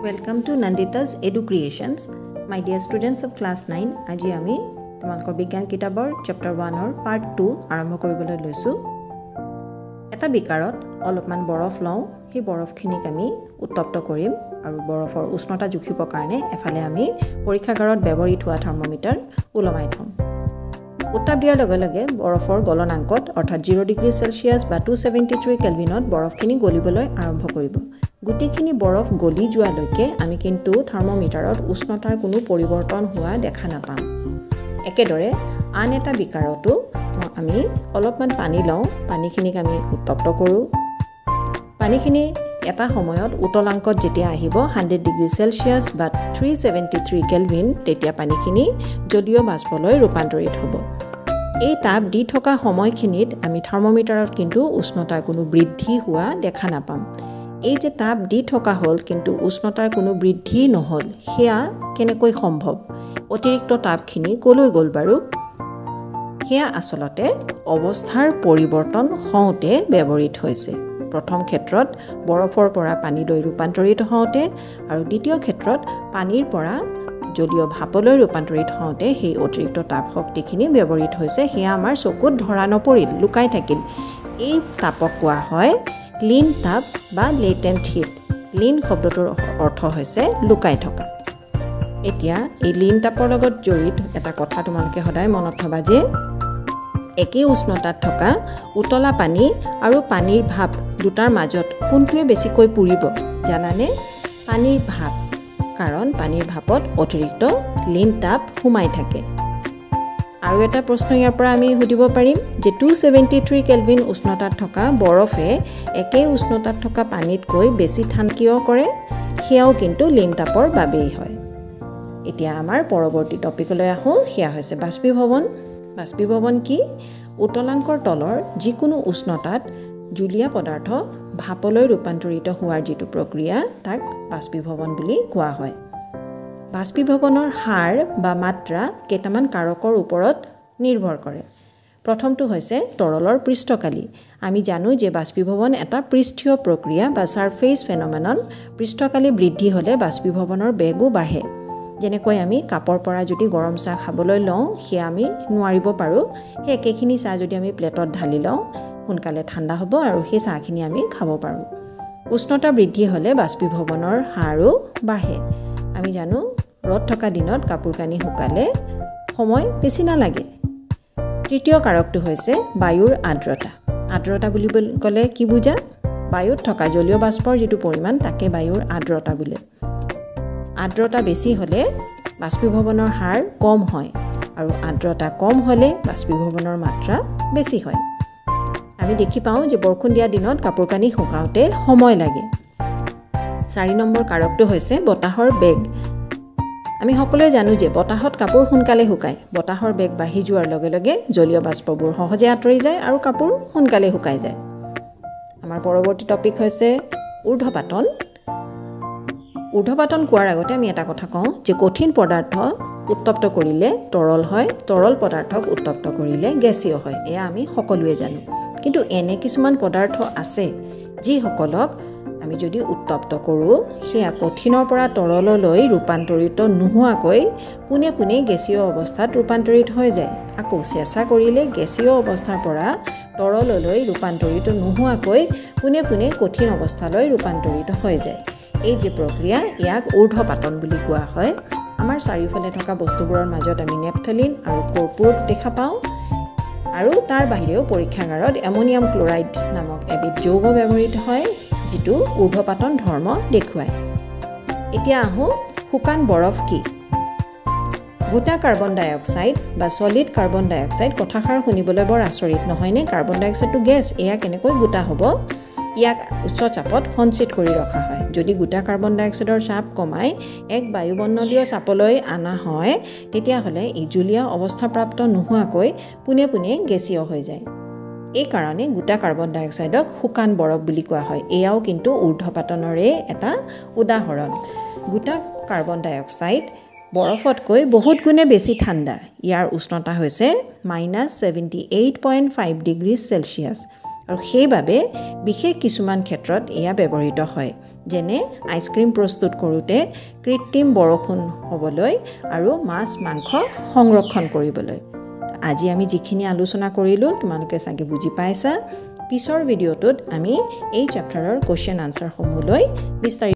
Welcome to Nandita's Edu Creations. My dear students of class 9, আজি আমি তোমালোকৰ বিজ্ঞান কিতাপৰ chapter 1 or part 2 আৰম্ভ কৰিবলৈ লৈছো। এটা বিকাৰত অলপমান বৰফ লওঁ, সেই বৰফখিনিক আমি উত্তপ্ত কৰিম আৰু বৰফৰ উষ্ণতা জুখিবৰ কাৰণে এফালে আমি পৰীক্ষাগাৰত ব্যৱহৃত হোৱা থাৰ্মোমিটাৰ ওলমাই থম। উত্তাপ দিয়াৰ লগে লগে বৰফৰ গলনাংকত অৰ্থাৎ 0 ডিগ্ৰী সেলসিয়াছ বা 273 কেলভিনত বৰফখিনি গলিবলৈ আৰম্ভ কৰিব। গুটিখিনি বৰফ গলি যোৱালৈকে আমি কিন্তু থাৰ্মোমিটাৰত উষ্ণতাৰ কোনো পৰিৱৰ্তন হোৱা দেখা নাপাম। একেদৰে আন এটা বিকাৰতো আমি অলপমান পানী লওঁ, পানীখিনিক আমি উত্তপ্ত কৰোঁ। পানীখিনি এটা সময়ত উতলাংকত যেতিয়া আহিব 100 ডিগ্ৰী সেলসিয়াছ বা 373 কেলভিন, তেতিয়া পানীখিনি জলীয় বাষ্পলৈ ৰূপান্তৰিত হ'ব। এই তাপ দি থকা সময়খিনিত আমি থাৰ্মোমিটাৰত কিন্তু উষ্ণতাৰ কোনো বৃদ্ধি হোৱা দেখা নাপাম। এই যে তাপ দি থকা হ'ল কিন্তু উষ্ণতাৰ কোনো বৃদ্ধি নহ'ল, সেয়া কেনেকৈ সম্ভৱ? অতিৰিক্ত তাপখিনি ক'লৈ গ'ল বাৰু? সেয়া আচলতে অৱস্থাৰ পৰিৱৰ্তন হওঁতে ব্যৱহৃত হৈছে। প্ৰথম ক্ষেত্ৰত বৰফৰ পৰা পানীলৈ ৰূপান্তৰিত হওঁতে আৰু দ্বিতীয় ক্ষেত্ৰত পানীৰ পৰা জলীয় ভাপলৈ ৰূপান্তৰিত হওঁতে সেই অতিৰিক্ত তাপ শক্তিখিনি ব্যৱহৃত হৈছে। সেয়া আমাৰ চকুত ধৰা নপৰিল, লুকাই থাকিল। এই তাপক কোৱা হয় লিন তাপ বা লেটেন্ট হিট। লিন শব্দটোৰ অৰ্থ হৈছে লুকাই থকা। এতিয়া এই লিন তাপৰ লগত জড়িত এটা কথা তোমালোকে সদায় মনত থবা যে একেই উষ্ণতাত থকা উতলা পানী আৰু পানীৰ ভাপ দুটাৰ মাজত কোনটোৱে বেছিকৈ পুৰিব জানানে? পানীৰ ভাপ, কাৰণ পানীৰ ভাপত অতিৰিক্ত লিন তাপ সোমাই থাকে। আৰু এটা প্ৰশ্ন ইয়াৰ পৰা আমি সুধিব পাৰিম যে 273 কেলভিন উষ্ণতাত থকা বৰফে একেই উষ্ণতাত থকা পানীতকৈ বেছি ঠান কিয় কৰে? সেয়াও কিন্তু লিন তাপৰ বাবেই হয়। এতিয়া আমাৰ পৰৱৰ্তী টপিকলৈ আহোঁ, সেয়া হৈছে বাষ্পীভৱন। বাষ্পীভৱন কি? উতলাংকৰ তলৰ যিকোনো উষ্ণতাত জুলীয়া পদাৰ্থ ভাপলৈ ৰূপান্তৰিত হোৱাৰ যিটো প্ৰক্ৰিয়া, তাক বাষ্পীভৱন বুলি কোৱা হয়। বাষ্পীভৱনৰ হাৰ বা মাত্ৰা কেইটামান কাৰকৰ ওপৰত নিৰ্ভৰ কৰে। প্ৰথমটো হৈছে তৰলৰ পৃষ্ঠকালি। আমি জানো যে বাষ্পীভৱন এটা পৃষ্ঠীয় প্ৰক্ৰিয়া বা ছাৰফেচ ফেন'মেনন। পৃষ্ঠকালি বৃদ্ধি হ'লে বাষ্পীভৱনৰ বেগো বাঢ়ে। যেনেকৈ আমি কাপৰ পৰা যদি গৰম চাহ খাবলৈ লওঁ, সেয়া আমি নোৱাৰিব পাৰোঁ। সেই একেখিনি চাহ যদি আমি প্লেটত ঢালি লওঁ, সোনকালে ঠাণ্ডা হ'ব আৰু সেই চাহখিনি আমি খাব পাৰোঁ। উষ্ণতা বৃদ্ধি হ'লে বাষ্পীভৱনৰ হাৰো বাঢ়ে। আমি জানো ৰ'দ থকা দিনত কাপোৰ কানি শুকালে সময় বেছি নালাগে। তৃতীয় কাৰকটো হৈছে বায়ুৰ আৰ্দ্ৰতা। আৰ্দ্ৰতা বুলি ক'লে কি বুজা? বায়ুত থকা জলীয় বাষ্পৰ যিটো পৰিমাণ, তাকে বায়ুৰ আৰ্দ্ৰতা বোলে। আৰ্দ্ৰতা বেছি হ'লে বাষ্পীভৱনৰ হাৰ কম হয় আৰু আৰ্দ্ৰতা কম হ'লে বাষ্পীভৱনৰ মাত্ৰা বেছি হয়। আমি দেখি পাওঁ যে বৰষুণ দিয়া দিনত কাপোৰ কানি শুকাওঁতে সময় লাগে। 4 নম্বৰ কাৰকটো হৈছে বতাহৰ বেগ। আমি সকলোৱে জানো যে বতাহত কাপোৰ সোনকালে শুকায়। বতাহৰ বেগ বাঢ়ি যোৱাৰ লগে লগে জলীয় বাষ্পবোৰ সহজে আঁতৰি যায় আৰু কাপোৰ সোনকালে শুকাই যায়। আমাৰ পৰৱৰ্তী টপিক হৈছে ঊৰ্ধ্বপাতন। ঊৰ্ধ্বপাতন কোৱাৰ আগতে আমি এটা কথা কওঁ যে কঠিন পদাৰ্থ উত্তপ্ত কৰিলে তৰল হয়, তৰল পদাৰ্থক উত্তপ্ত কৰিলে গেছীয় হয়। এয়া আমি সকলোৱে জানো। কিন্তু এনে কিছুমান পদাৰ্থ আছে যিসকলক আমি যদি উত্তপ্ত কৰোঁ, সেয়া কঠিনৰ পৰা তৰললৈ ৰূপান্তৰিত নোহোৱাকৈ পোনে পোনে গেছীয় অৱস্থাত ৰূপান্তৰিত হৈ যায়। আকৌ চেঁচা কৰিলে গেছীয় অৱস্থাৰ পৰা তৰললৈ ৰূপান্তৰিত নোহোৱাকৈ পোনে পোনে কঠিন অৱস্থালৈ ৰূপান্তৰিত হৈ যায়। এই যে প্ৰক্ৰিয়া, ইয়াক ঊৰ্ধ্বপাতন বুলি কোৱা হয়। আমাৰ চাৰিওফালে থকা বস্তুবোৰৰ মাজত আমি নেপথেলিন আৰু কৰ্পূৰ দেখা পাওঁ আৰু তাৰ বাহিৰেও পৰীক্ষাগাৰত এমনিয়াম ক্লৰাইড নামক এবিধ যৌগ ব্যৱহৃত হয়, যিটো ঊৰ্ধ্বপাতন ধৰ্ম দেখুৱায়। এতিয়া আহোঁ, শুকান বৰফ কি? গোটা কাৰ্বন ডাই অক্সাইড বা ছলিড কাৰ্বন ডাই অক্সাইড, কথাষাৰ শুনিবলৈ বৰ আচৰিত নহয়নে? কাৰ্বন ডাই অক্সাইডটো গেছ, এয়া কেনেকৈ গোটা হ'ব? ইয়াক উচ্চ চাপত সঞ্চিত কৰি ৰখা হয়। যদি গোটা কাৰ্বন ডাই অক্সাইডৰ চাপ কমাই এক বায়ুমণ্ডলীয় চাপলৈ অনা হয়, তেতিয়াহ'লে ই জুলীয়া অৱস্থাপ্ৰাপ্ত নোহোৱাকৈ পোনে পোনে গেছীয় হৈ যায়। এই কাৰণে গোটা কাৰ্বন ডাই অক্সাইডক শুকান বৰফ বুলি কোৱা হয়। এয়াও কিন্তু ঊৰ্ধ্বপাতনৰে এটা উদাহৰণ। গোটা কাৰ্বন ডাই অক্সাইড বৰফতকৈ বহুত গুণে বেছি ঠাণ্ডা। ইয়াৰ উষ্ণতা হৈছে -78.5 ডিগ্ৰী সেলসিয়াছ। আৰু সেইবাবে বিশেষ কিছুমান ক্ষেত্ৰত এয়া ব্যৱহৃত হয় যেনে আইচক্ৰীম প্ৰস্তুত কৰোঁতে কৃত্ৰিম বৰষুণ হ'বলৈ আৰু মাছ মাংস সংৰক্ষণ কৰিবলৈ আজি আমি যিখিনি আলোচনা কৰিলোঁ তোমালোকে চাগে বুজি পাইছা পিছৰ ভিডিঅ'টোত আমি এই চেপ্টাৰৰ কোৱেশ্চন আনসাৰ সমূহলৈ বিস্তাৰিত